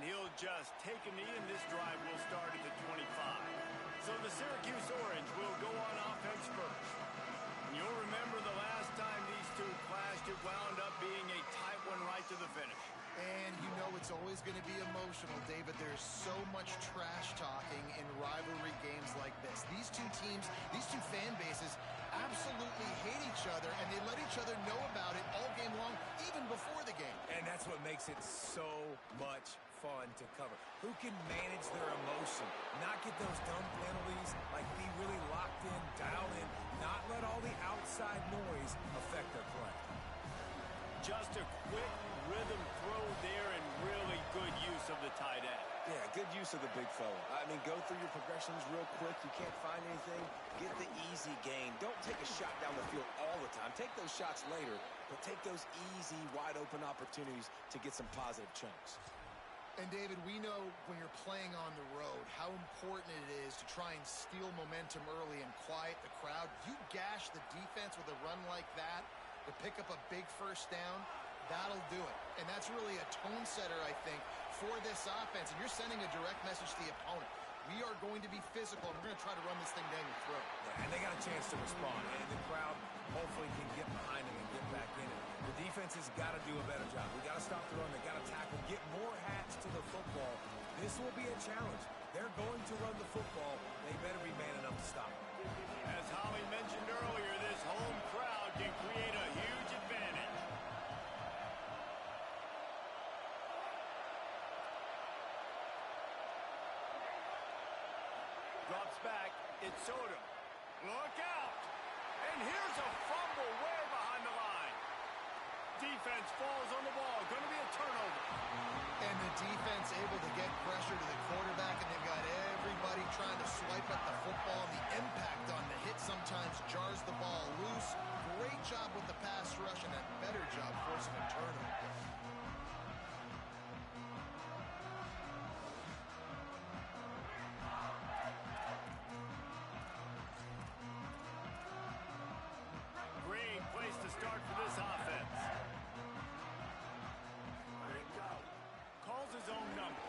and he'll just take a knee, and this drive will start at the 25. So the Syracuse Orange will go on offense first. And you'll remember the last time these two clashed, it wound up being a tight one right to the finish. And you know it's always going to be emotional, David. There's so much trash talking in rivalry games like this. These two teams, these two fan bases absolutely hate each other, and they let each other know about it all game long, even before the game. And that's what makes it so much fun to cover. Who can manage their emotion, not get those dumb penalties, like be really locked in, dialed in, not let all the outside noise affect their play. Just a quick rhythm throw there and really good use of the tight end. Yeah, good use of the big fella. I mean, go through your progressions real quick. You can't find anything. Get the easy gain. Don't take a shot down the field all the time. Take those shots later, but take those easy, wide-open opportunities to get some positive chunks. And, David, we know when you're playing on the road how important it is to try and steal momentum early and quiet the crowd. You gash the defense with a run like that to pick up a big first down, that'll do it. And that's really a tone setter, I think, for this offense. And you're sending a direct message to the opponent. We are going to be physical, and we're going to try to run this thing down your throat. Yeah, and they got a chance to respond, and the crowd hopefully can get behind them and get back in it. The defense has got to do a better job. We got to stop the run. They got to tackle, get more hats to the football. This will be a challenge. They're going to run the football. They better be man enough to stop it. As Holly mentioned earlier, this home crowd can create a huge advantage. Drops back. It's Soto. Look out! And here's a fumble way behind the line. Defense falls on the ball. Going to be a turnover. And the defense able to get pressure to the quarterback, and they've got everybody trying to swipe at the football. The impact on the hit sometimes jars the ball loose. Great job with the pass rush, and a better job forcing a turnover. Great place to start for this offense. Calls his own number.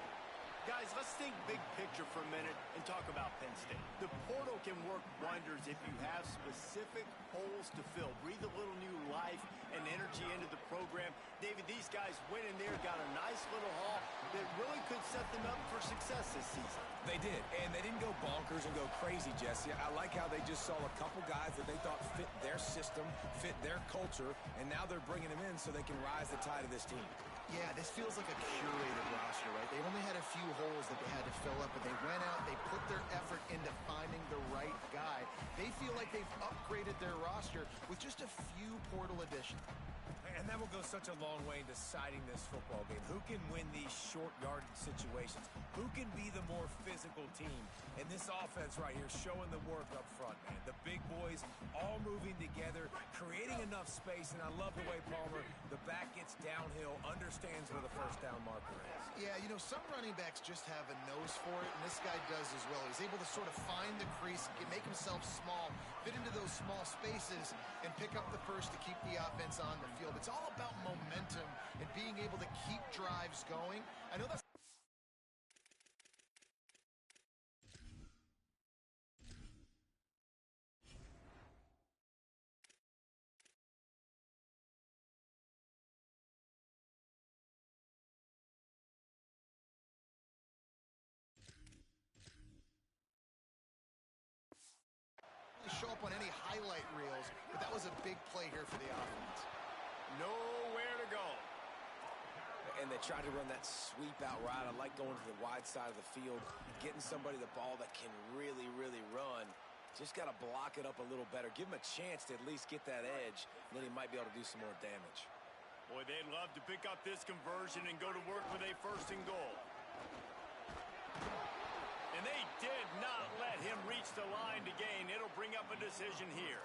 Guys, let's think big picture for a minute and talk about Penn State. The portal can work wonders if you have specific holes to fill. Breathe a little new life and energy into the program. David, these guys went in there, got a nice little haul that really could set them up for success this season. They did, and they didn't go bonkers and go crazy, Jesse. I like how they just saw a couple guys that they thought fit their system, fit their culture, and now they're bringing them in so they can rise the tide of this team. Yeah, this feels like a curated roster, right? They only had a few holes that they had to fill up, but they went out, they put their effort into finding the right guy. They feel like they've upgraded their roster with just a few portal additions. And that will go such a long way in deciding this football game. Who can win these short yardage situations? Who can be the more physical team? And this offense right here showing the work up front, man. The big boys all moving together, creating enough space. And I love the way Palmer, the back gets downhill, understands where the first down marker is. Yeah, you know, some running backs just have a nose for it, and this guy does as well. He's able to sort of find the crease, make himself small, fit into those small spaces, and pick up the first to keep the offense on the field. It's all about momentum and being able to keep drives going. I know that's show up on any highlight reels, but that was a big play here for the offense. Nowhere to go. And they tried to run that sweep out right. I like going to the wide side of the field, getting somebody the ball that can really, really run. Just got to block it up a little better. Give him a chance to at least get that edge, and then he might be able to do some more damage. Boy, they'd love to pick up this conversion and go to work with a first and goal. And they did not let him reach the line to gain. It'll bring up a decision here.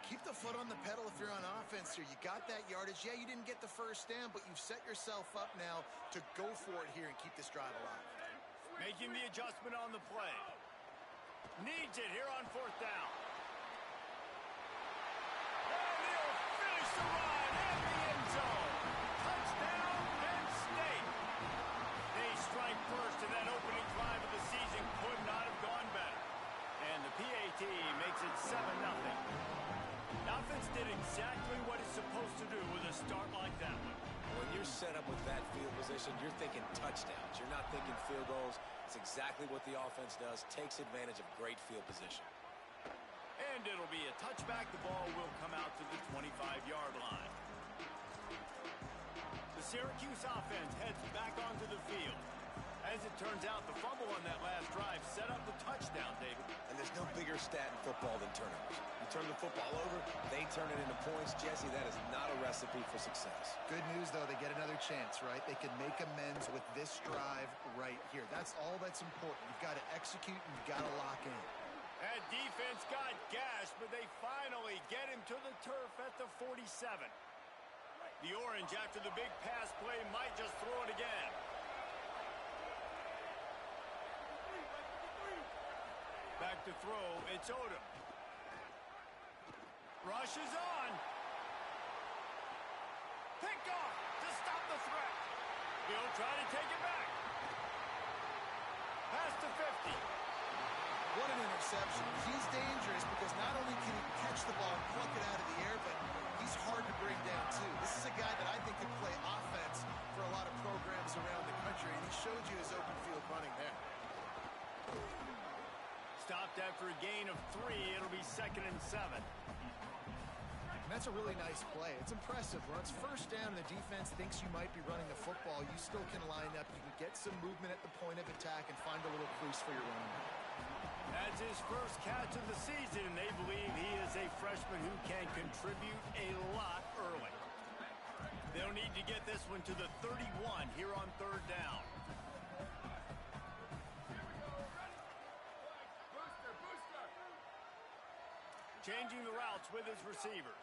Keep the foot on the pedal if you're on offense here. You got that yardage. Yeah, you didn't get the first down, but you've set yourself up now to go for it here and keep this drive alive. Making the adjustment on the play. Needs it here on fourth down. And he'll finish the run at the end zone. Touchdown, Penn State. start like that one. When you're set up with that field position, you're thinking touchdowns. You're not thinking field goals. It's exactly what the offense does. Takes advantage of great field position. And it'll be a touchback. The ball will come out to the 25-yard line. The Syracuse offense heads back onto the field. As it turns out, the fumble on that last drive set up the touchdown, David. And there's no bigger stat in football than turnovers. You turn the football over, they turn it into points. Jesse, that is not a recipe for success. Good news, though, they get another chance, right? They can make amends with this drive right here. That's all that's important. You've got to execute and you've got to lock in. That defense got gashed, but they finally get him to the turf at the 47. The Orange, after the big pass play, might just throw it again. Back to throw, it's Odom. Rush is on. Pick off to stop the threat. He'll try to take it back. Pass to 50. What an interception. He's dangerous because not only can he catch the ball and pluck it out of the air, but he's hard to bring down, too. This is a guy that I think could play offense for a lot of programs around the country, and he showed you his open field running there. Stopped after a gain of 3. It'll be 2nd and 7. And that's a really nice play. It's impressive. When it's first down and the defense thinks you might be running the football, you still can line up. You can get some movement at the point of attack and find a little crease for your running back. That's his first catch of the season, and they believe he is a freshman who can contribute a lot early. They'll need to get this one to the 31 here on 3rd down. Changing the routes with his receivers.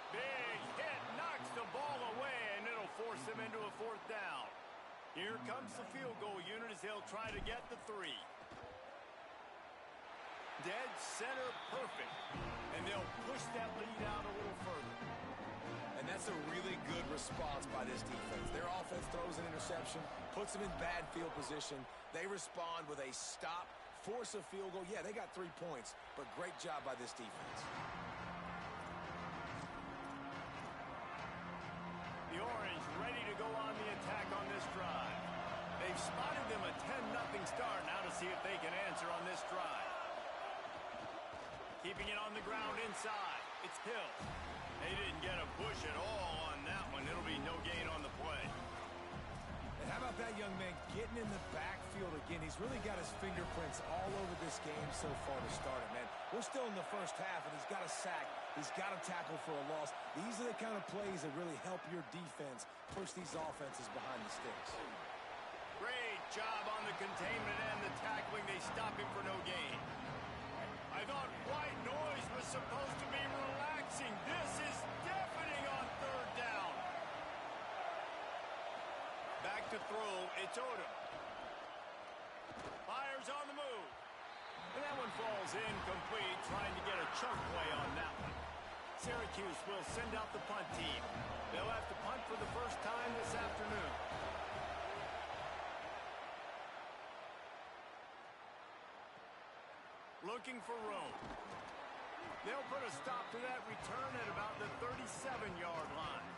Big hit, knocks the ball away, and it'll force him into a 4th down. Here comes the field goal unit as they'll try to get the 3. Dead center perfect, and they'll push that lead out a little further. And that's a really good response by this defense. Their offense throws an interception, puts them in bad field position. They respond with a stop, force a field goal. Yeah, they got 3 points, but great job by this defense. The Orange ready to go on the attack on this drive. They've spotted them a 10-0 start. Now to see if they can answer on this drive. Keeping it on the ground inside. It's Hill. They didn't get a push at all on that one. It'll be no gain on the play. And how about that young man getting in the backfield again? He's really got his fingerprints all over this game so far to start it, man. We're still in the first half, and he's got a sack. He's got a tackle for a loss. These are the kind of plays that really help your defense push these offenses behind the sticks. Great job on the containment and the tackling. They stop him for no gain. I thought white noise was supposed to be relaxing. This is deafening on 3rd down. Back to throw, it's Odom. Fires on the move. And that one falls incomplete, trying to get a chunk play on that one. Syracuse will send out the punt team. They'll have to punt for the first time this afternoon. Looking for room. They'll put a stop to that return at about the 37-yard line.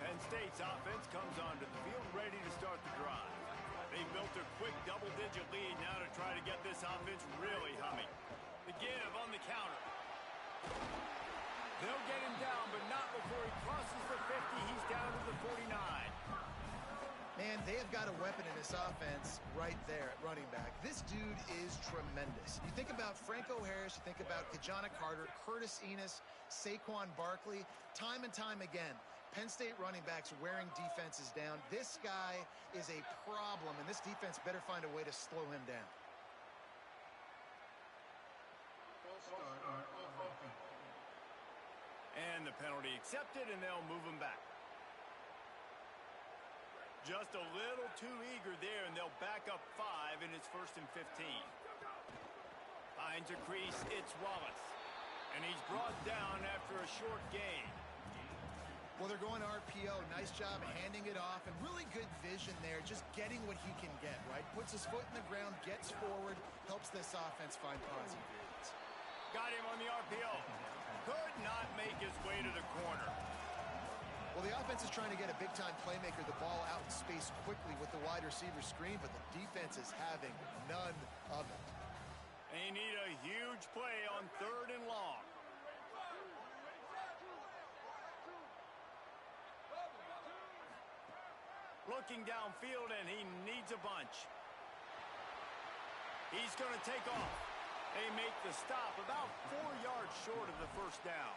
Penn State's offense comes onto the field ready to start the drive. They built a quick double-digit lead now to try to get this offense really humming. The give on the counter. They'll get him down, but not before he crosses the 50. He's down to the 49. Man, they have got a weapon in this offense right there at running back. This dude is tremendous. You think about Franco Harris, you think about Kajana Carter, Curtis Enos, Saquon Barkley. Time and time again, Penn State running backs wearing defenses down. This guy is a problem, and this defense better find a way to slow him down. And the penalty accepted, and they'll move him back. Just a little too eager there, and they'll back up 5, and it's 1st and 15. Finds a crease, it's Wallace. And he's brought down after a short gain. Well, they're going RPO. Nice job handing it off, and really good vision there, just getting what he can get, right? Puts his foot in the ground, gets forward, helps this offense find positive reads. Got him on the RPO. Could not make his way to the corner. Well, the offense is trying to get a big-time playmaker the ball out in space quickly with the wide receiver screen, but the defense is having none of it. They need a huge play on 3rd and long. Looking downfield, and he needs a bunch. He's going to take off. They make the stop about 4 yards short of the first down.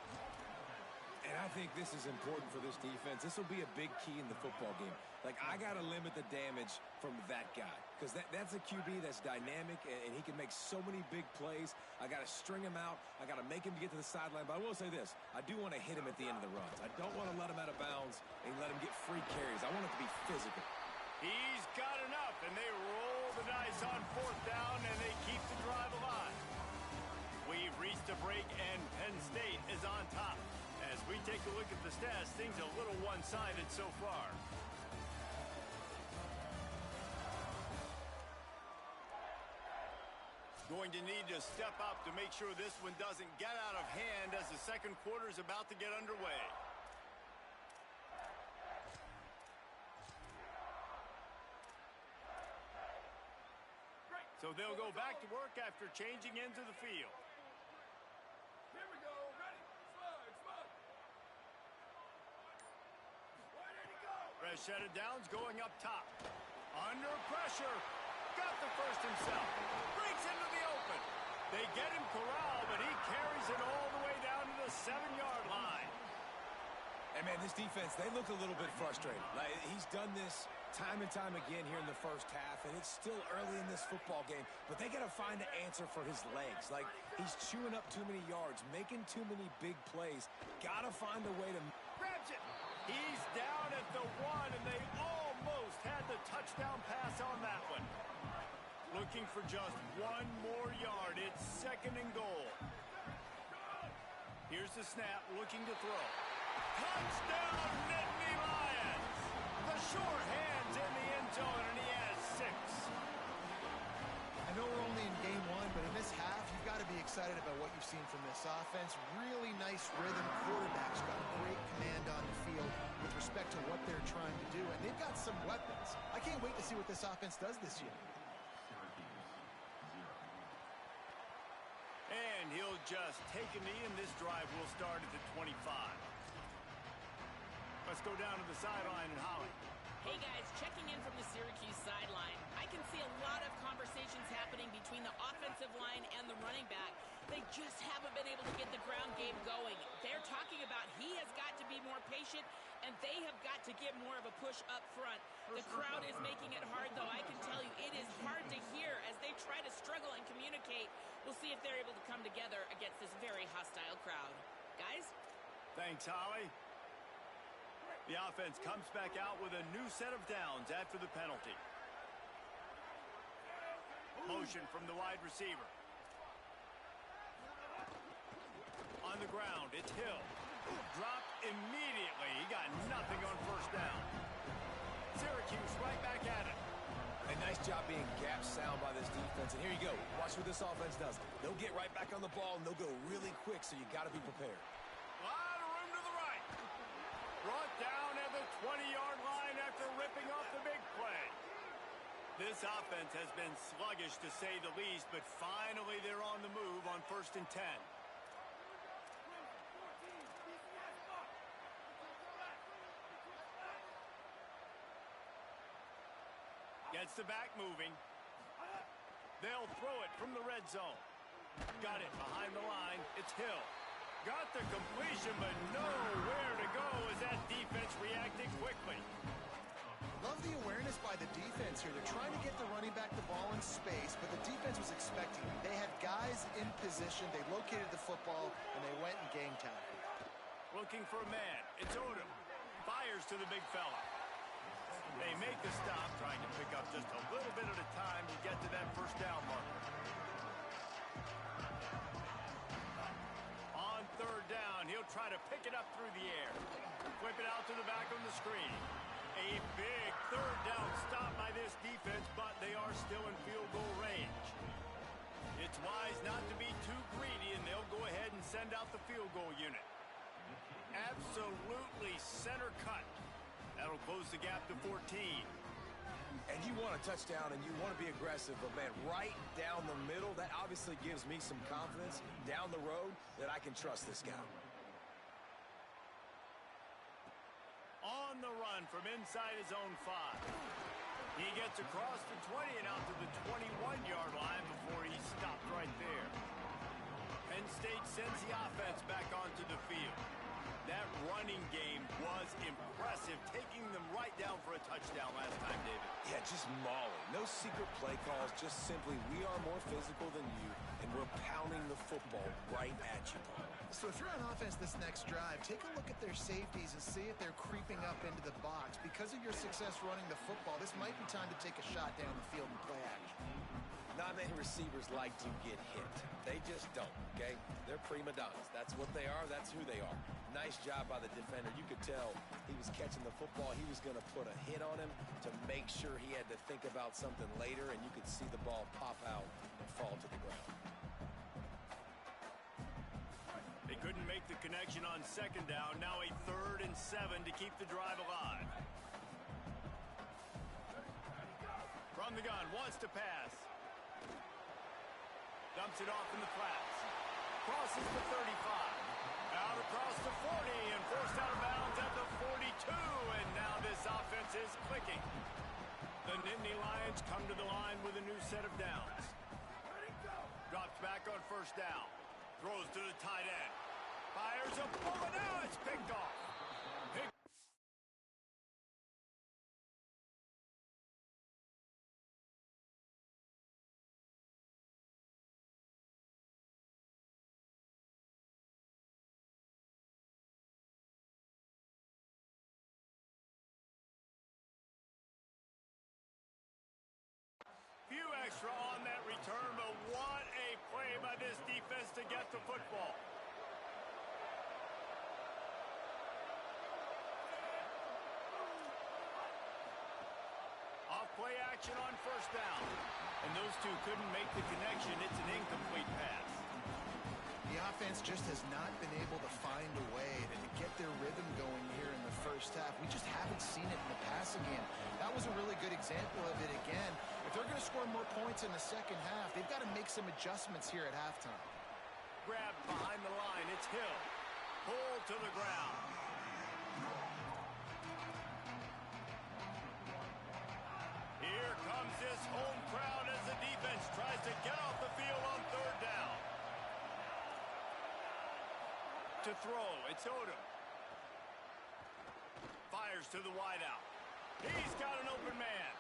And I think this is important for this defense. This will be a big key in the football game. Like, I got to limit the damage from that guy because that's a QB that's dynamic, and he can make so many big plays. I got to string him out. I got to make him get to the sideline. But I will say this. I do want to hit him at the end of the runs. I don't want to let him out of bounds and let him get free carries. I want it to be physical. He's got enough, and they roll the dice on 4th down, and they keep the drive alive. We've reached a break, and Penn State is on top. As we take a look at the stats, things a little one-sided so far. Going to need to step up to make sure this one doesn't get out of hand as the second quarter is about to get underway. So they'll go back to work after changing into the field. Here we go. Ready? Slide. Ready to go. Rashad Downs going up top. Under pressure. Got the first himself. Breaks into the open. They get him corralled, but he carries it all the way down to the 7-yard line. And, man, this defense, they look a little bit frustrated. Like, he's done this time and time again here in the first half, and it's still early in this football game, but they got to find an answer for his legs. Like, he's chewing up too many yards, making too many big plays. Got to find a way to... Grabs it. He's down at the 1, and they almost had the touchdown pass on that one. Looking for just 1 more yard. It's 2nd and goal. Here's the snap, looking to throw. Touchdown, Nittany Lions! The sure hands in the end zone, and he has 6. I know we're only in game 1, but in this half, you've got to be excited about what you've seen from this offense. Really nice rhythm. Quarterback's got great command on the field with respect to what they're trying to do, and they've got some weapons. I can't wait to see what this offense does this year. And he'll just take a knee, and this drive will start at the 25. Let's go down to the sideline and Holly. Hey guys, checking in from the Syracuse sideline. I can see a lot of conversations happening between the offensive line and the running back. They just haven't been able to get the ground game going. They're talking about he has got to be more patient, and they have got to get more of a push up front. The crowd is making it hard, though. I can tell you it is hard to hear as they try to struggle and communicate. We'll see if they're able to come together against this very hostile crowd. Guys? Thanks, Holly. The offense comes back out with a new set of downs after the penalty. Motion from the wide receiver. On the ground, it's Hill. Dropped immediately. He got nothing on first down. Syracuse right back at it. A nice job being gap sound by this defense. And here you go. Watch what this offense does. They'll get right back on the ball, and they'll go really quick, so you got to be prepared. A lot of room to the right. Brought down at the 20-yard line after ripping off the big play. This offense has been sluggish, to say the least, but finally they're on the move on 1st and 10. Gets the back moving. They'll throw it from the red zone. Got it behind the line. It's Hill. Got the completion, but nowhere to go as that defense reacted quickly. Love the awareness by the defense here. They're trying to get the running back the ball in space, but the defense was expecting it. They had guys in position. They located the football, and they went and game tackled. Looking for a man. It's Odom. Fires to the big fella. They make the stop, trying to pick up just a little bit at a time to get to that first down marker. On 3rd down, he'll try to pick it up through the air. Flip it out to the back on the screen. A big 3rd down stop by this defense, but they are still in field goal range. It's wise not to be too greedy, and they'll go ahead and send out the field goal unit. Absolutely center cut. That'll close the gap to 14. And you want a touchdown and you want to be aggressive, but man, right down the middle, that obviously gives me some confidence down the road that I can trust this guy. On the run from inside his own 5. He gets across the 20 and out to the 21-yard line before he's stopped right there. Penn State sends the offense back onto the field. That running game was impressive, taking them right down for a touchdown last time, David. Yeah, just mauling. No secret play calls, just simply we are more physical than you, and we're pounding the football right at you, Paul. So if you're on offense this next drive, take a look at their safeties and see if they're creeping up into the box. Because of your success running the football, this might be time to take a shot down the field and play action. Not many receivers like to get hit. They just don't, okay? They're prima donnas. That's what they are. That's who they are. Nice job by the defender. You could tell he was catching the football. He was going to put a hit on him to make sure he had to think about something later, and you could see the ball pop out and fall to the ground. They couldn't make the connection on second down. Now a 3rd and 7 to keep the drive alive. From the gun, wants to pass. Dumps it off in the flats. Crosses the 35. Out across the 40 and forced out of bounds at the 42. And now this offense is clicking. The Nittany Lions come to the line with a new set of downs. Drops back on 1st down. Throws to the tight end. Fires a bullet. Now it's picked off. Few extra on that return, but what a play by this defense to get the football. Off play action on 1st down. And those two couldn't make the connection. It's an incomplete pass. The offense just has not been able to find a way to get their rhythm going here in the 1st half. We just haven't seen it in the passing game. That was a really good example of it again. If they're going to score more points in the 2nd half, they've got to make some adjustments here at halftime. Grab behind the line. It's Hill. Pull to the ground. Here comes this home crowd as the defense tries to get off the field on 3rd down. To throw, it's Odom. Fires to the wideout. He's got an open man.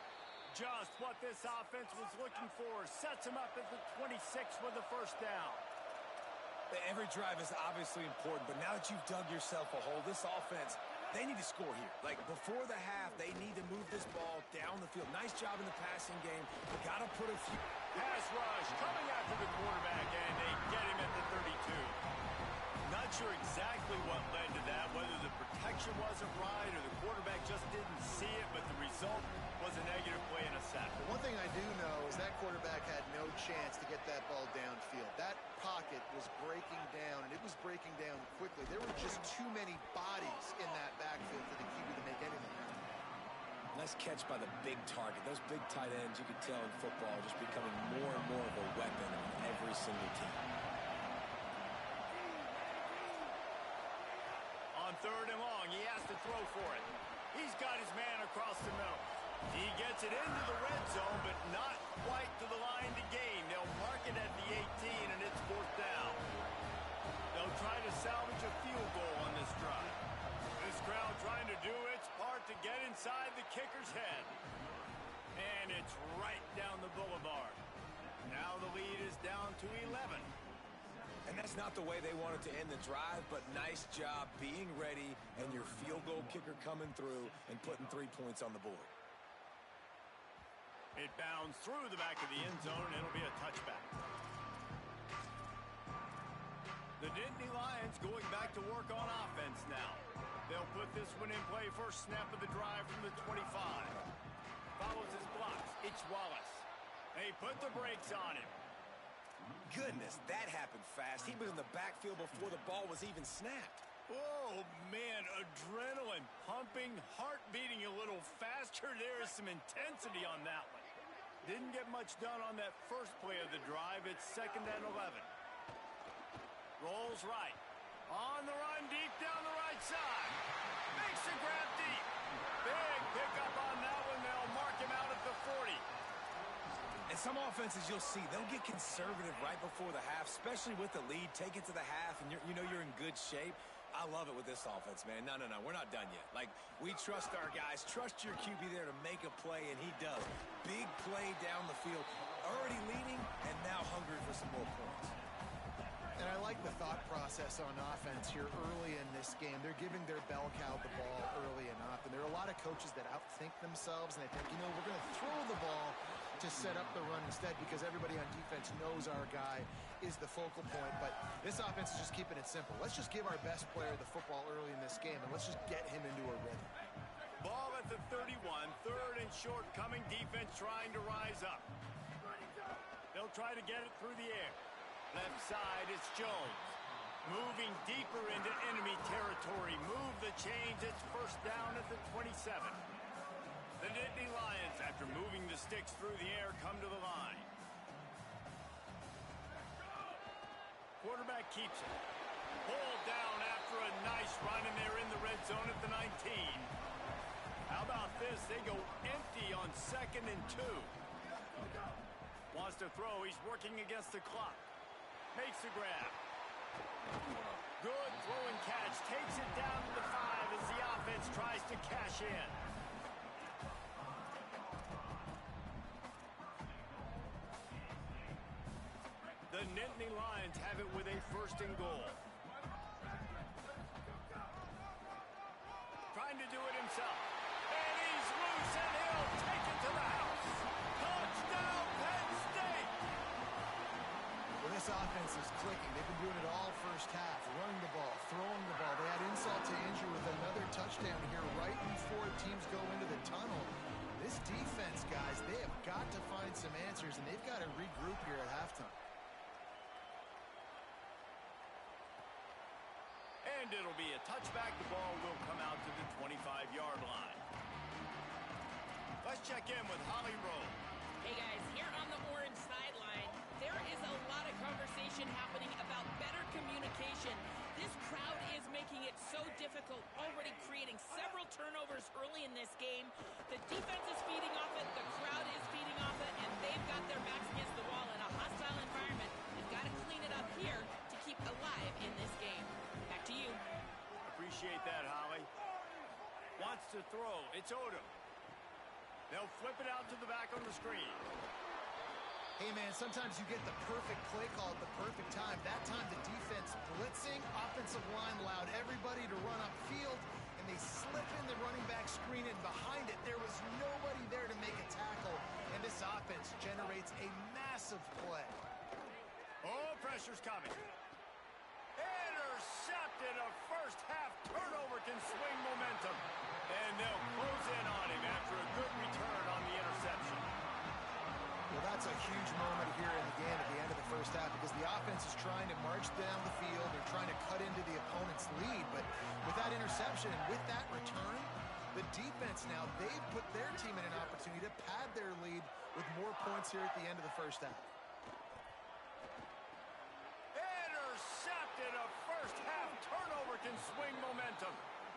Just what this offense was looking for. Sets him up at the 26 with the 1st down. Every drive is obviously important, but now that you've dug yourself a hole, this offense, they need to score here. Like, before the half, they need to move this ball down the field. Nice job in the passing game. Got to put a few... Pass rush coming after the quarterback, and they get him at the 32. Not sure exactly what led to that, whether the protection wasn't right or the quarterback just didn't see it, but the result was a negative play and a sack. One thing I do know is that quarterback had no chance to get that ball downfield. That pocket was breaking down, and it was breaking down quickly. There were just too many bodies in that backfield for the QB to make anything happen. Nice catch by the big target. Those big tight ends, you can tell in football, are just becoming more and more of a weapon on every single team. On 3rd and long, he has to throw for it. He's got his man across the middle. He gets it into the red zone, but not quite to the line to gain. They'll mark it at the 18, and it's 4th down. They'll try to salvage a field goal on this drive. This crowd trying to do its part to get inside the kicker's head. And it's right down the boulevard. Now the lead is down to 11. And that's not the way they wanted to end the drive, but nice job being ready and your field goal kicker coming through and putting 3 points on the board. It bounds through the back of the end zone, and it'll be a touchback. The Nittany Lions going back to work on offense now. They'll put this one in play. First snap of the drive from the 25. Follows his blocks. It's Wallace. They put the brakes on him. Goodness, that happened fast. He was in the backfield before the ball was even snapped. Oh, man, adrenaline pumping, heart beating a little faster. There is some intensity on that one. Didn't get much done on that first play of the drive. It's 2nd and 11. Rolls right. On the run, deep down the right side. Makes the grab deep. Big pickup on that one. They'll mark him out at the 40. And some offenses you'll see, they'll get conservative right before the half, especially with the lead. Take it to the half, and you're in good shape. I love it with this offense, man. No, we're not done yet. Like, we trust our guys. Trust your QB there to make a play, and he does. Big play down the field. Already leading, and now hungry for some more points. And I like the thought process on offense here early in this game. They're giving their bell cow the ball early enough. And there are a lot of coaches that outthink themselves, and they think, we're going to throw the ball to set up the run instead because everybody on defense knows our guy is the focal point. But this offense is just keeping it simple. Let's just give our best player the football early in this game, and let's just get him into a rhythm. Ball at the 31, 3rd and short, coming defense trying to rise up. They'll try to get it through the air. Left side, it's Jones. Moving deeper into enemy territory. Move the chains. It's 1st down at the 27. The Nittany Lions, after moving the sticks through the air, come to the line. Quarterback keeps it. Pulled down after a nice run, and they're in the red zone at the 19. How about this? They go empty on 2nd and 2. Wants to throw. He's working against the clock. Makes the grab. Good throw and catch. Takes it down to the 5 as the offense tries to cash in. The Nittany Lions have it with a 1st and goal. Trying to do it himself. And he's loose, and he'll take it to the house. Touchdown, Penn State! Well, this offense is clicking. They've been doing it all first half, running the ball, throwing the ball. They had insult to injury with another touchdown here right before teams go into the tunnel. This defense, guys, they have got to find some answers, and they've got to regroup here at halftime. And it'll be a touchback. The ball will come out to the 25-yard line. Let's check in with Holly Rowe. Hey, guys, here on the orange sideline, there is a lot of conversation happening about better communication. This crowd is making it so difficult, already creating several turnovers early in this game. The defense is feeding off it, the crowd is feeding off it, and they've got their backs against the wall in a hostile environment. They've got to clean it up here to keep alive in this game. Back to you. Appreciate that, Holly. Wants to throw. It's Odom. They'll flip it out to the back on the screen. Hey, man, sometimes you get the perfect play call at the perfect time. That time the defense blitzing, offensive line allowed everybody to run upfield, and they slip in the running back screen, and behind it there was nobody there to make a tackle, and this offense generates a massive play. Oh, pressure's coming. Intercepted. A first half turnover can swing momentum. And they'll close in on him after a good return on the interception. Well, that's a huge moment here in the game at the end of the first half because the offense is trying to march down the field. They're trying to cut into the opponent's lead. But with that interception and with that return, the defense now, they've put their team in an opportunity to pad their lead with more points here at the end of the first half. Intercepted. A first half turnover can swing momentum.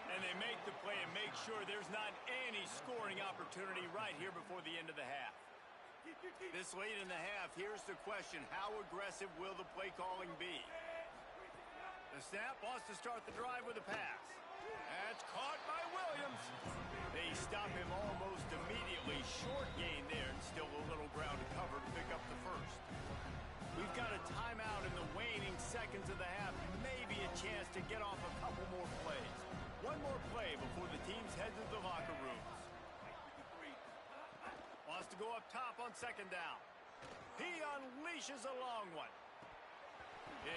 And they make the play and make sure there's not any scoring opportunity right here before the end of the half. This late in the half, here's the question. How aggressive will the play calling be? The snap wants to start the drive with a pass. That's caught by Williams. They stop him almost immediately. Short gain there and still a little ground to cover to pick up the first. We've got a timeout in the waning seconds of the half. Maybe a chance to get off a couple more plays. One more play before the teams head to the locker rooms. Wants to go up top on second down. He unleashes a long one.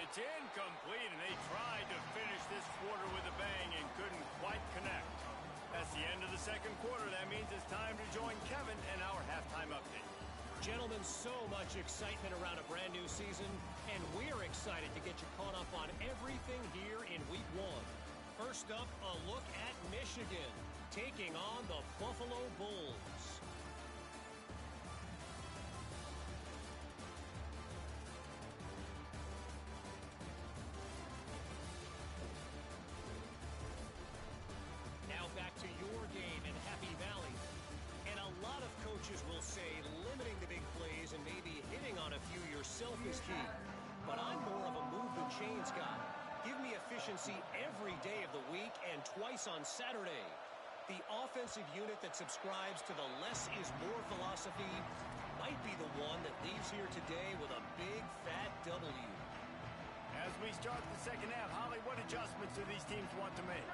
It's incomplete, and they tried to finish this quarter with a bang and couldn't quite connect. That's the end of the second quarter. That means it's time to join Kevin in our halftime update. Gentlemen, so much excitement around a brand new season, and we're excited to get you caught up on everything here in Week 1. First up, a look at Michigan, taking on the Buffalo Bulls. Now back to your game in Happy Valley. And a lot of coaches will say limiting the big plays and maybe hitting on a few yourself is key. But I'm more of a move the chains guy. Give me efficiency every day of the week and twice on Saturday. The offensive unit that subscribes to the less is more philosophy might be the one that leaves here today with a big fat W. As we start the second half, Holly, what adjustments do these teams want to make?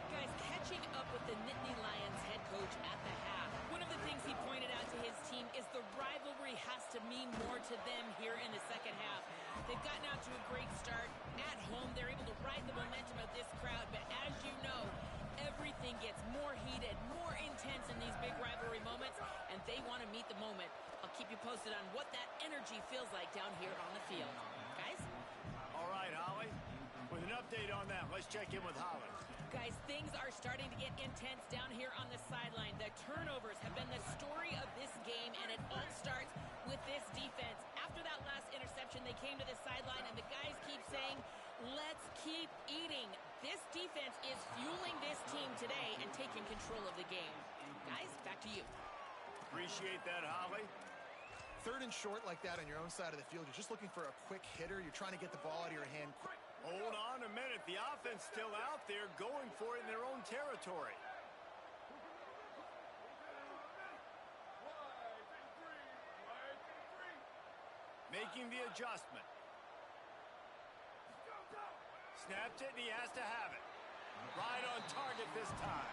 Guys, catching up with the Nittany Lions head coach at the half. One of the things he pointed out to his team is the rivalry has to mean more to them here in the second half. They've gotten out to a great start. At home, they're able to ride the momentum of this crowd. But as you know, everything gets more heated, more intense in these big rivalry moments, and they want to meet the moment. I'll keep you posted on what that energy feels like down here on the field. Guys? All right, Holly. With an update on that, let's check in with Holly. Guys, things are starting to get intense down here on the sideline. The turnovers have been the story of this game, and it all starts with this defense. After that last interception, they came to the sideline, and the guys keep saying, let's keep eating. This defense is fueling this team today and taking control of the game. Guys, back to you. Appreciate that, Holly. Third and short like that on your own side of the field, you're just looking for a quick hitter. You're trying to get the ball out of your hand quick. Hold on a minute. The offense still out there going for it in their own territory. Making the adjustment. Snapped it, and he has to have it. Right on target this time.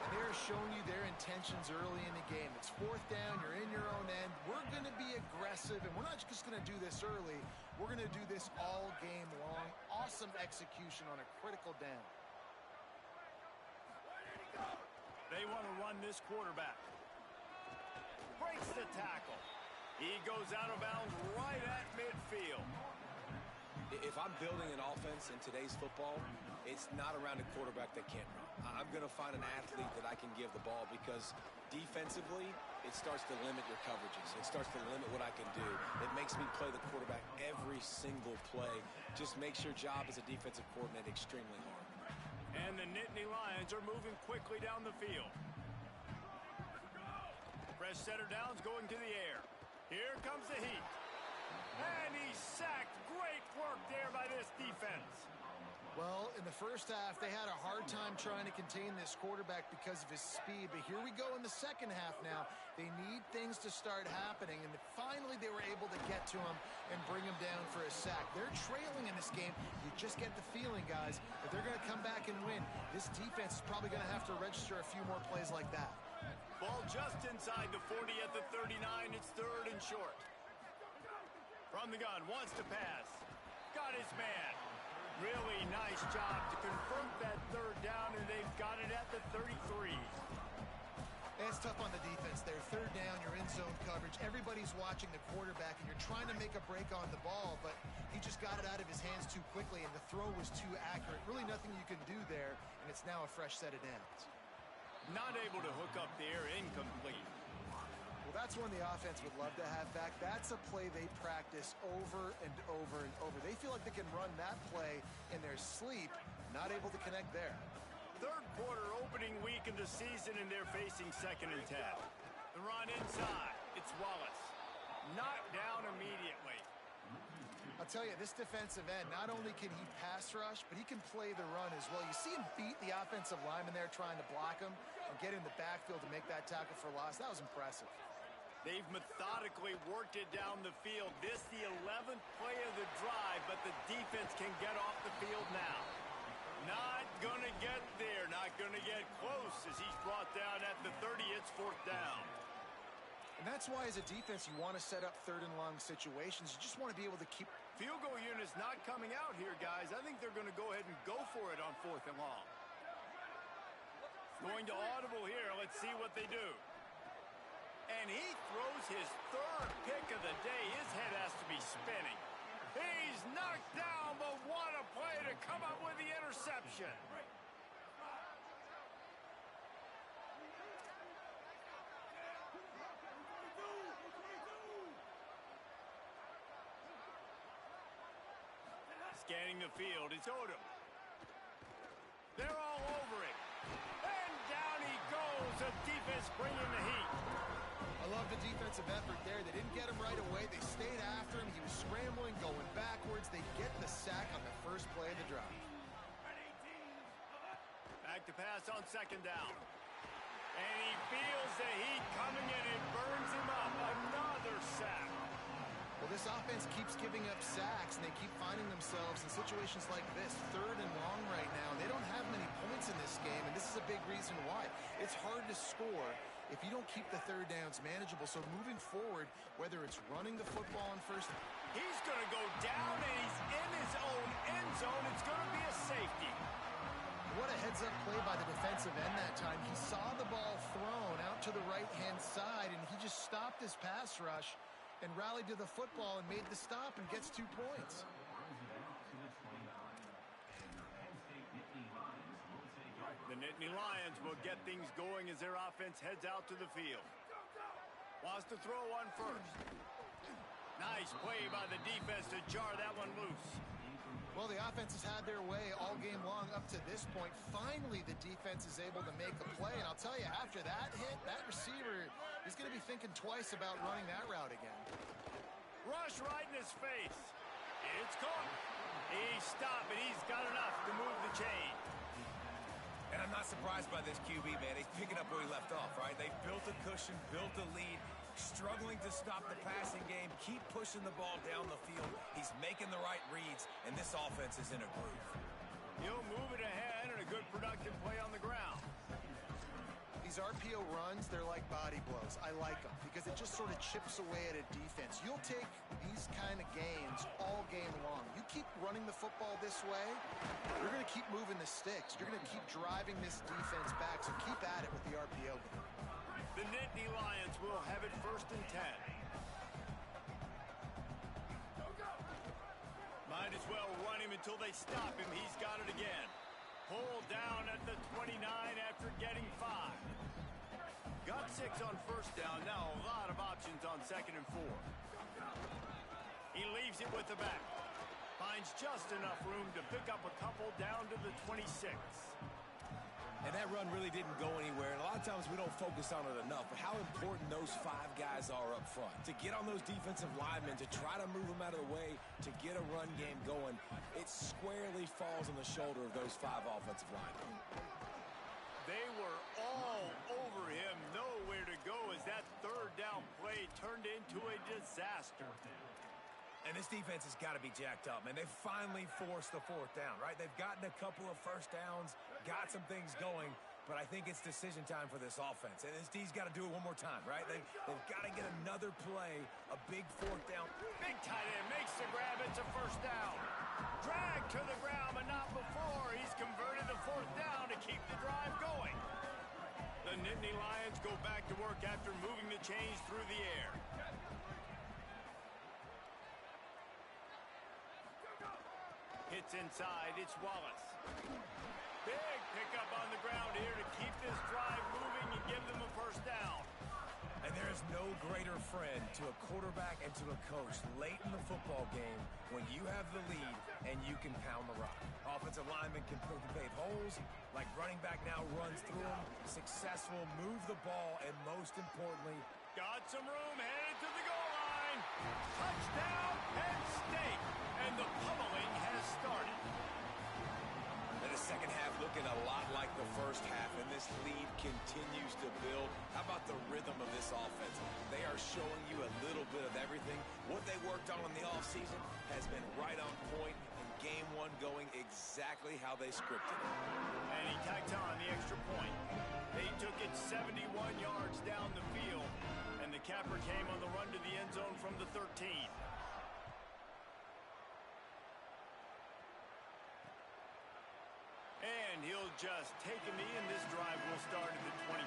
And they're showing you their intentions early in the game. It's fourth down. You're in your own end. We're going to be aggressive, and we're not just going to do this early. We're going to do this all game long. Awesome execution on a critical down. They want to run this quarterback. Breaks the tackle. He goes out of bounds right at midfield. If I'm building an offense in today's football, it's not around a quarterback that can't run. I'm going to find an athlete that I can give the ball because defensively, it starts to limit your coverages. It starts to limit what I can do. It makes me play the quarterback every single play. Just makes your job as a defensive coordinator extremely hard. And the Nittany Lions are moving quickly down the field. Fresh setter downs going to the air. Here comes the heat. And he's sacked. Great work there by this defense. Well, in the first half, they had a hard time trying to contain this quarterback because of his speed. But here we go in the second half now. They need things to start happening. And finally, they were able to get to him and bring him down for a sack. They're trailing in this game. You just get the feeling, guys, that they're going to come back and win. This defense is probably going to have to register a few more plays like that. Ball just inside the 40 at the 39. It's third and short. From the gun, wants to pass. Got his man. Really nice job to convert that third down, and they've got it at the 33. It's tough on the defense there. Third down, you're in zone coverage. Everybody's watching the quarterback, and you're trying to make a break on the ball, but he just got it out of his hands too quickly, and the throw was too accurate. Really nothing you can do there, and it's now a fresh set of downs. Not able to hook up there, incomplete. Well, that's one the offense would love to have back. That's a play they practice over and over and over. They feel like they can run that play in their sleep, not able to connect there. Third quarter opening week of the season, and they're facing 2nd and 10. The run inside. It's Wallace. Knocked down immediately. I'll tell you, this defensive end, not only can he pass rush, but he can play the run as well. You see him beat the offensive lineman there trying to block him and get in the backfield to make that tackle for loss. That was impressive. They've methodically worked it down the field. This the 11th play of the drive, but the defense can get off the field now. Not going to get there, not going to get close as he's brought down at the 30. It's fourth down. And that's why as a defense you want to set up third and long situations. You just want to be able to keep... Field goal unit's not coming out here, guys. I think they're going to go ahead and go for it on 4th and long. Going to audible here. Let's see what they do. And he throws his third pick of the day. His head has to be spinning. He's knocked down, but what a play to come up with the interception. Scanning the field, it's Odom. They're all over him. And down he goes. The defense bringing the heat. I love the defensive effort there. They didn't get him right away. They stayed after him. He was scrambling, going backwards. They get the sack on the first play of the drive. Back to pass on second down. And he feels the heat coming in. It burns him up. Another sack. Well, this offense keeps giving up sacks, and they keep finding themselves in situations like this, 3rd and long right now. They don't have many points in this game, and this is a big reason why. It's hard to score if you don't keep the 3rd downs manageable. So moving forward, whether it's running the football on first, he's going to go down, and he's in his own end zone. It's going to be a safety. What a heads-up play by the defensive end that time. He saw the ball thrown out to the right-hand side, and he just stopped his pass rush and rallied to the football and made the stop and gets 2 points. The Nittany Lions will get things going as their offense heads out to the field. Wants to throw one first. Nice play by the defense to jar that one loose. Well, the offense has had their way all game long up to this point. Finally, the defense is able to make a play. And I'll tell you, after that hit, that receiver is going to be thinking twice about running that route again. Rush right in his face. It's caught. He's stopping. He's got enough to move the chain. And I'm not surprised by this QB, man. He's picking up where he left off, right? They've built a cushion, built a lead, struggling to stop the passing game, keep pushing the ball down the field. He's making the right reads, and this offense is in a groove. He'll move it ahead and a good productive play on the ground. These RPO runs, they're like body blows. I like them because it just sort of chips away at a defense. You'll take these kind of gains all game long. You keep running the football this way, you're going to keep moving the sticks. You're going to keep driving this defense back, so keep at it with the RPO game. The Nittany Lions will have it 1st and 10. Might as well run him until they stop him. He's got it again. Pulled down at the 29 after getting 5. Got 6 on first down. Now a lot of options on 2nd and 4. He leaves it with the back. Finds just enough room to pick up a couple down to the 26. And that run really didn't go anywhere. And a lot of times we don't focus on it enough. But how important those 5 guys are up front. To get on those defensive linemen, to try to move them out of the way, to get a run game going, it squarely falls on the shoulder of those 5 offensive linemen. They were all over him. Nowhere to go as that 3rd down play turned into a disaster. And this defense has got to be jacked up, man. They've finally forced the 4th down, right? They've gotten a couple of first downs, got some things going, but I think it's decision time for this offense. And this D's got to do it one more time, right? They've got to get another play, a big 4th down. Big tight end makes the grab. It's a first down. Drag to the ground, but not before. He's converted the 4th down to keep the drive going. The Nittany Lions go back to work after moving the chains through the air. Hits inside. It's Wallace. Big pickup on the ground here to keep this drive moving and give them a first down. And there is no greater friend to a quarterback and to a coach late in the football game when you have the lead and you can pound the rock. Offensive linemen can pave holes, like running back now runs through them. Successful, move the ball, and most importantly, got some room, headed to the goal line. Touchdown, Penn State. And the pummeling has started. And the second half looking a lot like the first half, and this lead continues to build. How about the rhythm of this offense? They are showing you a little bit of everything. What they worked on in the offseason has been right on point, and game 1 going exactly how they scripted it. And he tacked on the extra point. They took it 71 yards down the field, and the capper came on the run to the end zone from the 13. And he'll just taking me, and this drive will start at the 25.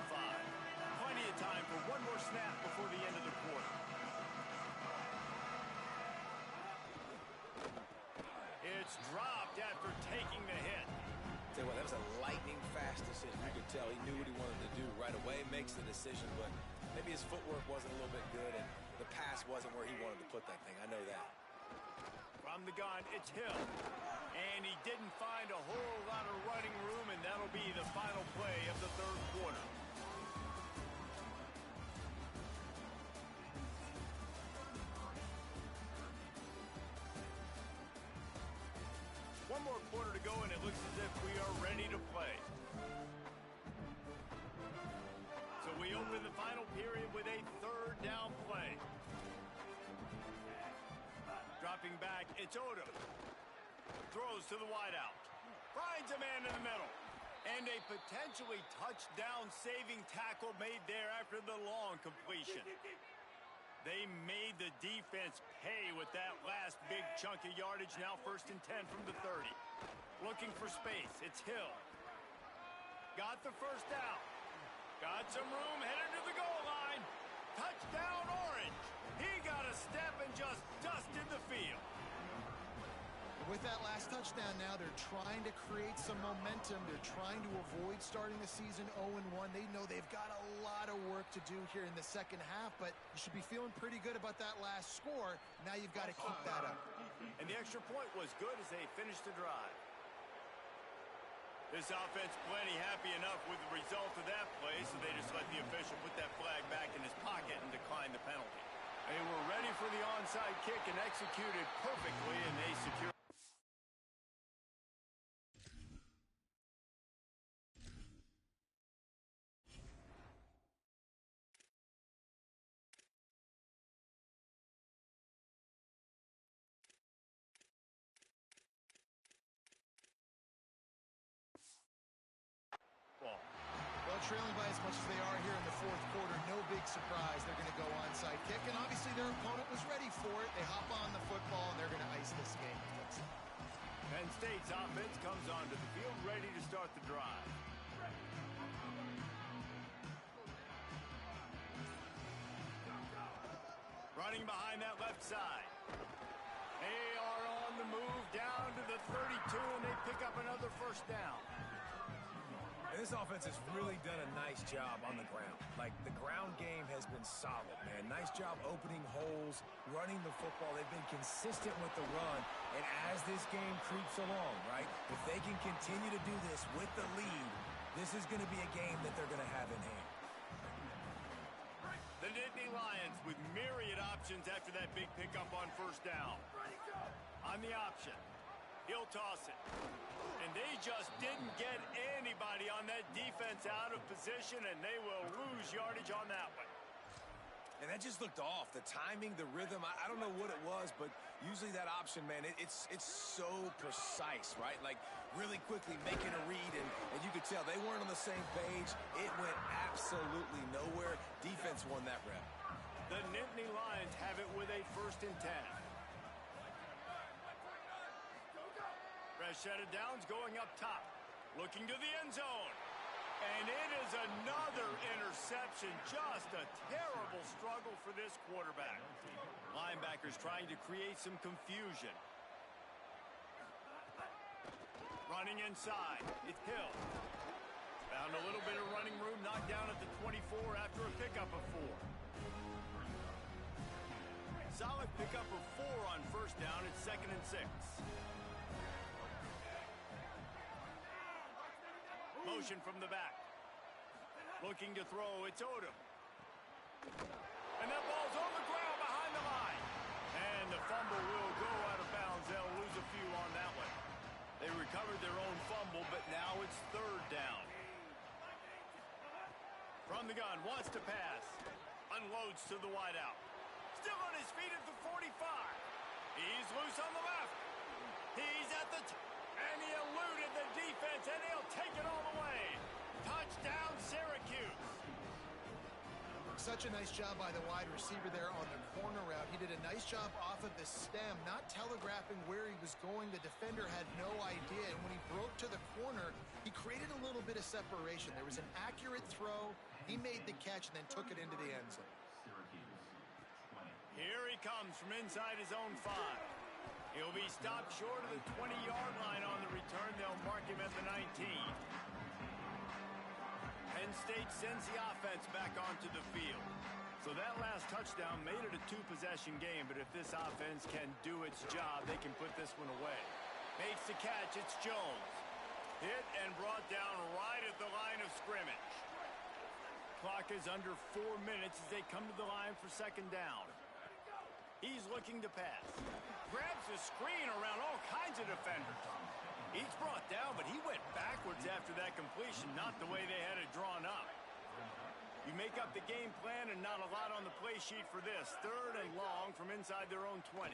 Plenty of time for one more snap before the end of the quarter. It's dropped after taking the hit. Tell you what, that was a lightning-fast decision. You could tell he knew what he wanted to do right away, makes the decision, but maybe his footwork wasn't a little bit good, and the pass wasn't where he wanted to put that thing. I know that. From the gun, it's Hill. And he didn't find a whole lot of running room, and that'll be the final play of the third quarter. One more quarter to go, and it looks as if we are ready to play. So we open the final period with a third down play. Dropping back, it's Odom. Throws to the wideout. Finds a man in the middle. And a potentially touchdown-saving tackle made there after the long completion. They made the defense pay with that last big chunk of yardage. Now 1st and 10 from the 30. Looking for space. It's Hill. Got the first down. Got some room, headed to the goal line. Touchdown, Orange. He got a step and just dusted the field. With that last touchdown now, they're trying to create some momentum. They're trying to avoid starting the season 0-1. They know they've got a lot of work to do here in the second half, but you should be feeling pretty good about that last score. Now you've got to keep that up. And the extra point was good as they finished the drive. This offense plenty happy enough with the result of that play, so they just let the official put that flag back in his pocket and decline the penalty. They were ready for the onside kick and executed perfectly, and they secured. Trailing by as much as they are here in the fourth quarter, no big surprise. They're going to go onside kick, and obviously their opponent was ready for it. They hop on the football, and they're going to ice this game. Penn State's offense comes onto the field ready to start the drive. Running behind that left side. They are on the move down to the 32, and they pick up another first down. And this offense has really done a nice job on the ground. Like, the ground game has been solid, man. Nice job opening holes, running the football. They've been consistent with the run. And as this game creeps along, right, if they can continue to do this with the lead, this is going to be a game that they're going to have in hand. The Nittany Lions with myriad options after that big pickup on first down. On the option, he'll toss it. And they just didn't get anybody on that defense out of position, and they will lose yardage on that one. And that just looked off. The timing, the rhythm, I don't know what it was, but usually that option, man, it's so precise, right? Like, really quickly making a read, and you could tell they weren't on the same page. It went absolutely nowhere. Defense won that rep. The Nittany Lions have it with a 1st and 10. Fresh set of downs going up top. Looking to the end zone. And it is another interception. Just a terrible struggle for this quarterback. Linebackers trying to create some confusion. Running inside. It's Hill. Found a little bit of running room. Knocked down at the 24 after a pickup of 4. Solid pickup of 4 on first down. It's 2nd and 6. Motion from the back. Looking to throw, it's Odom. And that ball's on the ground behind the line. And the fumble will go out of bounds. They'll lose a few on that one. They recovered their own fumble, but now it's 3rd down. From the gun, wants to pass. Unloads to the wideout. Still on his feet at the 45. He's loose on the left. He's at the and he eluded the defense, and he'll take it all the way. Touchdown, Syracuse. Such a nice job by the wide receiver there on the corner route. He did a nice job off of the stem, not telegraphing where he was going. The defender had no idea, and when he broke to the corner, he created a little bit of separation. There was an accurate throw. He made the catch and then took it into the end zone. Here he comes from inside his own 5. He'll be stopped short of the 20-yard line on the return. They'll mark him at the 19. Penn State sends the offense back onto the field. So that last touchdown made it a 2-possession game, but if this offense can do its job, they can put this one away. Makes the catch, it's Jones. Hit and brought down right at the line of scrimmage. Clock is under 4 minutes as they come to the line for second down. He's looking to pass. Grabs the screen around all kinds of defenders. He's brought down, but he went backwards after that completion, not the way they had it drawn up. You make up the game plan and not a lot on the play sheet for this. 3rd and long from inside their own 20.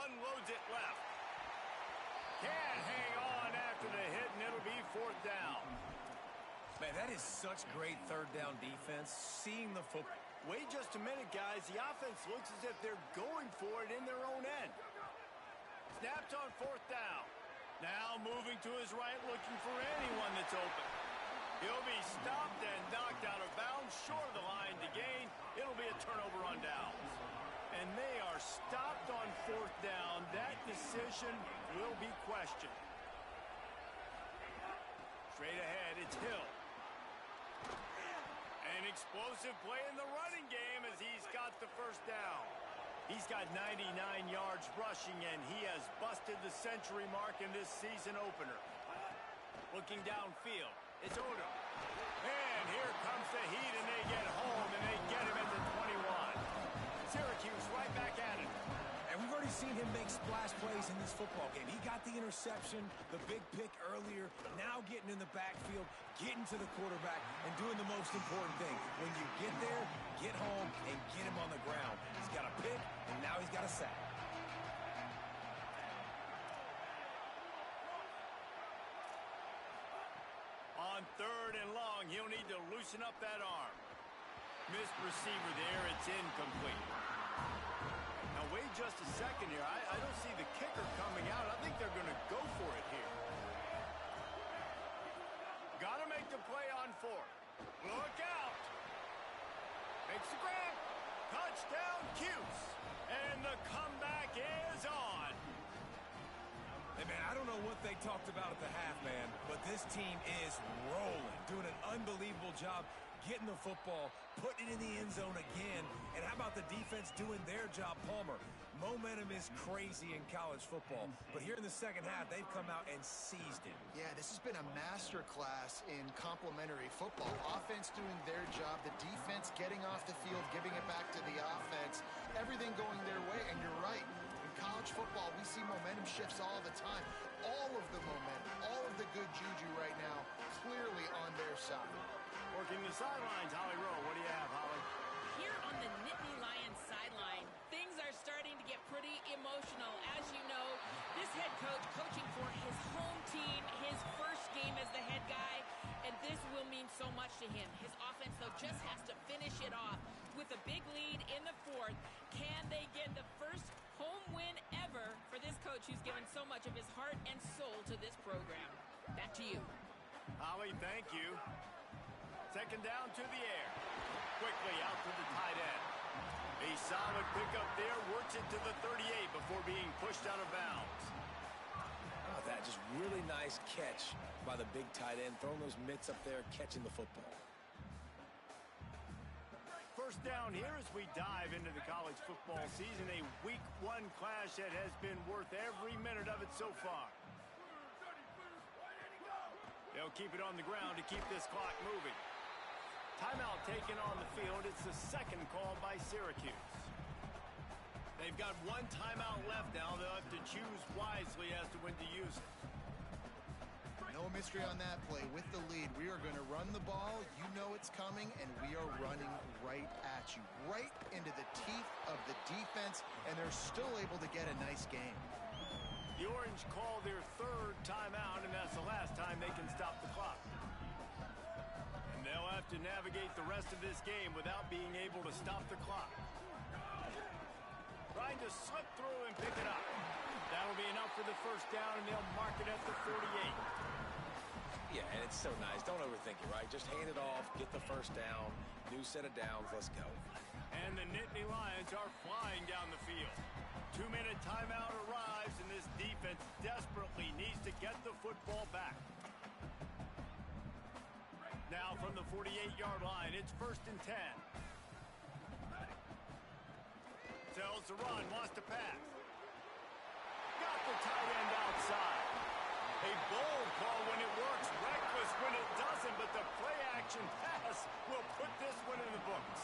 Unloads it left. Can't hang on after the hit, and it'll be 4th down. Man, that is such great 3rd down defense. Seeing the football. Wait just a minute, guys. The offense looks as if they're going for it in their own end. Snaps on 4th down. Now moving to his right, looking for anyone that's open. He'll be stopped and knocked out of bounds, short of the line to gain. It'll be a turnover on downs. And they are stopped on 4th down. That decision will be questioned. Straight ahead, it's Hill. An explosive play in the running game as he's got the 1st down. He's got 99 yards rushing, and he has busted the century mark in this season opener. Looking downfield, it's Odom. And here comes the heat, and they get home, and they get him at the 21. Syracuse right back at it. And we've already seen him make splash plays in this football game. He got the interception, the big pick earlier, now getting in the backfield, getting to the quarterback, and doing the most important thing. When you get there, get home, and get him on the ground. He's got a pick, and now he's got a sack. On 3rd and long, he'll need to loosen up that arm. Missed receiver there, it's incomplete. Now wait just a second here. I don't see the kicker coming out. I think they're going to go for it here. Got to make the play on 4th. Look out. Makes the grab. Touchdown, Cuse. And the comeback is on. Hey, man, I don't know what they talked about at the half, man, but this team is rolling, doing an unbelievable job getting the football, putting it in the end zone again, and how about the defense doing their job, Palmer? Momentum is crazy in college football, but here in the second half, they've come out and seized it. Yeah, this has been a masterclass in complementary football. Offense doing their job, the defense getting off the field, giving it back to the offense, everything going their way, and you're right. In college football, we see momentum shifts all the time. All of the momentum, all of the good juju right now, clearly on their side. Working the sidelines, Holly Rowe. What do you have, Holly? Here on the Nittany Lions sideline, things are starting to get pretty emotional. As you know, this head coach coaching for his home team, his first game as the head guy, and this will mean so much to him. His offense, though, just has to finish it off with a big lead in the 4th. Can they get the first home win ever for this coach who's given so much of his heart and soul to this program? Back to you. Holly, thank you. Second down to the air. Quickly out to the tight end. A solid pickup there. Works it to the 38 before being pushed out of bounds. How about that? Just really nice catch by the big tight end. Throwing those mitts up there, catching the football. First down here as we dive into the college football season. A week 1 clash that has been worth every minute of it so far. They'll keep it on the ground to keep this clock moving. Timeout taken on the field. It's the second call by Syracuse. They've got 1 timeout left now. They'll have to choose wisely as to when to use it. No mystery on that play. With the lead, we are going to run the ball. You know it's coming, and we are running right at you. Right into the teeth of the defense, and they're still able to get a nice game. The Orange call their 3rd timeout, and that's the last time they can stop the clock. And they'll have to navigate the rest of this game without being able to stop the clock. Trying to slip through and pick it up. That'll be enough for the first down, and they'll mark it at the 48. Yeah, and it's so nice. Don't overthink it, right? Just hand it off, get the first down, new set of downs, let's go. And the Nittany Lions are flying down the field. 2-minute timeout arrives, and this defense desperately needs to get the football back. Now from the 48-yard line, it's 1st and 10. Tells the run, wants to pass. Got the tight end outside. A bold call when it works, reckless when it doesn't, but the play-action pass will put this one in the books.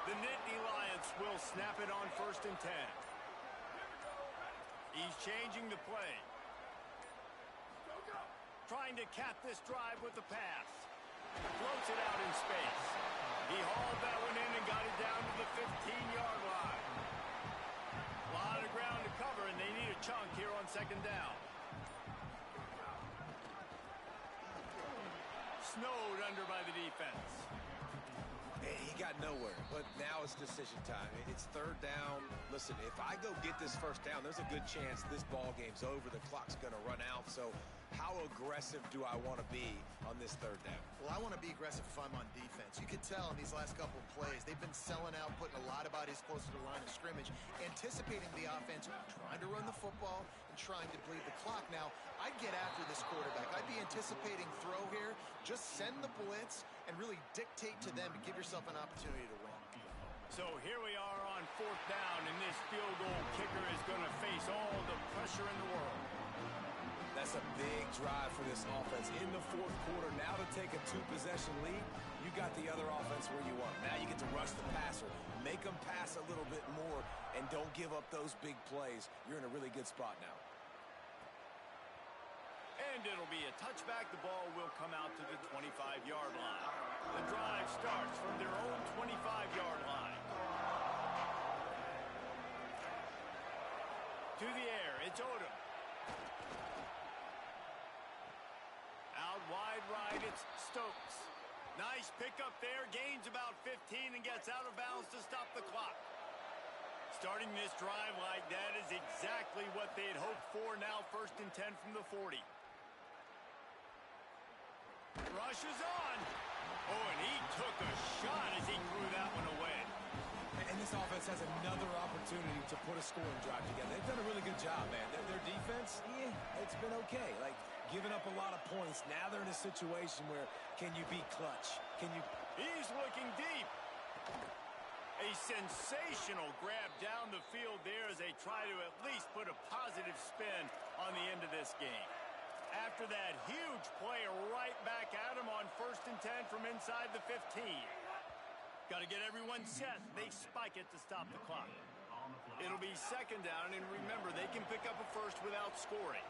The Nittany Lions will snap it on 1st and 10. He's changing the play. Trying to cap this drive with the pass. Floats it out in space. He hauled that one in and got it down to the 15-yard line. A lot of ground to cover, and they need a chunk here on 2nd down. Snowed under by the defense. He got nowhere, but now it's decision time. It's 3rd down. Listen, if I go get this 1st down, there's a good chance this ball game's over. The clock's going to run out. So how aggressive do I want to be on this 3rd down? Well, I want to be aggressive if I'm on defense. You can tell in these last couple of plays, they've been selling out, putting a lot of bodies close to the line of scrimmage, anticipating the offense, trying to run the football and trying to bleed the clock. Now, I'd get after this quarterback. I'd be anticipating throw here. Just send the blitz and really dictate to them to give yourself an opportunity to win. So here we are on 4th down, and this field goal kicker is going to face all the pressure in the world. That's a big drive for this offense in the 4th quarter. Now to take a 2-possession lead, you got the other offense where you want. Now you get to rush the passer, make them pass a little bit more, and don't give up those big plays. You're in a really good spot now. And it'll be a touchback. The ball will come out to the 25-yard line. The drive starts from their own 25-yard line. To the air, it's Odom. Out wide right, it's Stokes. Nice pickup there, gains about 15 and gets out of bounds to stop the clock. Starting this drive like that is exactly what they had hoped for. Now 1st and 10 from the 40. Rushes on. Oh, and he took a shot as he threw that one away. And this offense has another opportunity to put a scoring drive together. They've done a really good job, man. Their defense, it's been okay. Like, giving up a lot of points. Now they're in a situation where can you be clutch? Can you... He's looking deep. A sensational grab down the field there as they try to at least put a positive spin on the end of this game. After that huge play, right back at him on 1st and 10 from inside the 15. Got to get everyone set. They spike it to stop the clock. It'll be 2nd down, and remember, they can pick up a first without scoring.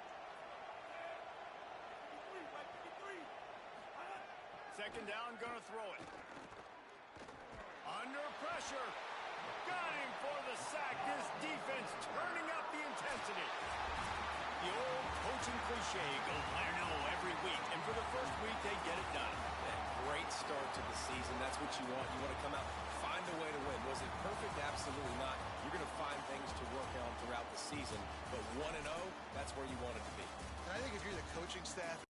2nd down, gonna throw it. Under pressure. Got him for the sack. This defense turning up the intensity. The old coaching cliche, go player no every week. And for the first week, they get it done. Great start to the season. That's what you want. You want to come out, find a way to win. Was it perfect? Absolutely not. You're going to find things to work on throughout the season. But 1-0, that's where you want it to be. And I think if you're the coaching staff,